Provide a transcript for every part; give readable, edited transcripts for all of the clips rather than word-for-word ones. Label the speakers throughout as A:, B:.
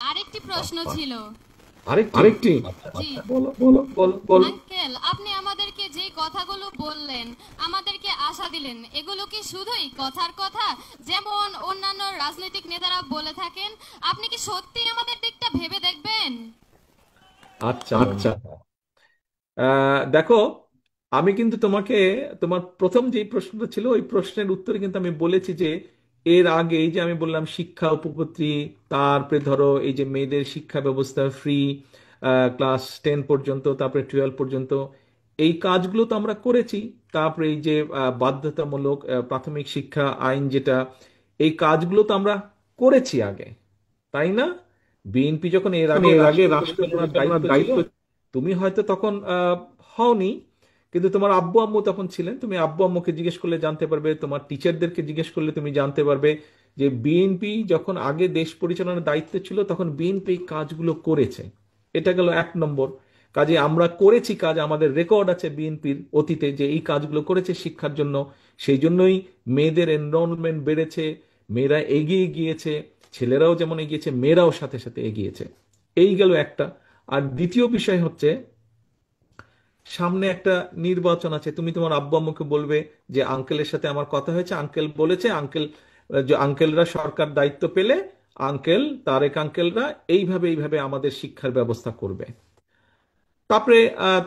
A: আরেকটি প্রশ্ন ছিল।
B: আরেকটি?
A: জি।
B: আচ্ছা, বলো বলো বলো বলো।
A: আঙ্কেল, আপনি আমাদেরকে যে কথাগুলো বললেন, আমাদেরকে আশা দিলেন, এগুলো কি শুধুই কথার কথা, যেমন অন্যান্য রাজনৈতিক নেতারা বলে থাকেন? আপনি কি সত্যি আমাদের দিকটা ভেবে দেখবেন?
B: আচ্ছা আচ্ছা। বন্ধু, দেখো, আমি কিন্তু তোমাকে তোমার প্রথম যে প্রশ্নটা ছিল ওই প্রশ্নের উত্তরে কিন্তু আমি বলেছি যে এর আগে এই যে আমি বললাম শিক্ষা উপপত্তি, তারপরে ধরো এই যে মেয়েদের শিক্ষা ব্যবস্থা ফ্রি ক্লাস 10 পর্যন্ত, তারপরে 12 পর্যন্ত, এই কাজগুলো তো আমরা করেছি। তারপরে এই যে বাধ্যতামূলক প্রাথমিক শিক্ষা আইন যেটা, এই কাজগুলো তো আমরা করেছি আগে, তাই না? বিএনপি যখন এর আগে এর আগে রাষ্ট্র রাষ্ট্র পরিচালনার দায়িত্ব পরিচালনার ছিল, দায়িত্ব। তুমি হয়তো তখন হওনি, কিন্তু তোমার আব্বু আম্মু তখন ছিলেন। তুমি আব্বু আম্মুকে জিজ্ঞেস করলে জানতে পারবে, তোমার টিচারদেরকে জিজ্ঞেস করলে তুমি জানতে পারবে যে বিএনপি যখন আগে দেশ পরিচালনার দায়িত্ব ছিল তখন বিএনপি কাজগুলো করেছে। এটা গেল 1 নম্বর। কাজে আমরা করেছি কাজ, আমাদের রেকর্ড আছে বিএনপির অতীতে যে এই কাজগুলো করেছে শিক্ষার জন্য। সেই জন্যই মেয়েদের এনরোলমেন্ট বেড়েছে, মেয়েরা এগিয়ে গিয়েছে, ছেলেরাও যেমন এগিয়েছে মেয়েরাও সাথে সাথে এগিয়েছে। এই গেল একটা। আর দ্বিতীয় বিষয় হচ্ছে, সামনে একটা নির্বাচন আছে, তুমি তোমার আব্বু আম্মুকে বলবে যে আঙ্কেলের সাথে আমার কথা হয়েছে, আঙ্কেল বলেছে, আঙ্কেল যে আঙ্কেলরা সরকার দায়িত্ব পেলে আঙ্কেল তারেক আঙ্কেলরা এইভাবে এইভাবে আমাদের শিক্ষার ব্যবস্থা করবে। তারপরে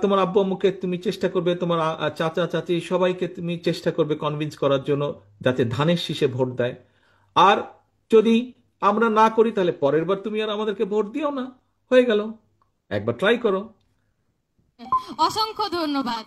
B: তোমার আব্বু আম্মুকে তুমি চেষ্টা করবে, তোমার চাচা চাচি সবাইকে তুমি চেষ্টা করবে কনভিন্স করার জন্য যাতে ধানের শীষে ভোট দেয়। আর যদি আমরা না করি তাহলে পরের বার তুমি আর আমাদেরকে ভোট দিও না, হয়ে গেল। একবার ট্রাই করো।
A: অসংখ্য ধন্যবাদ।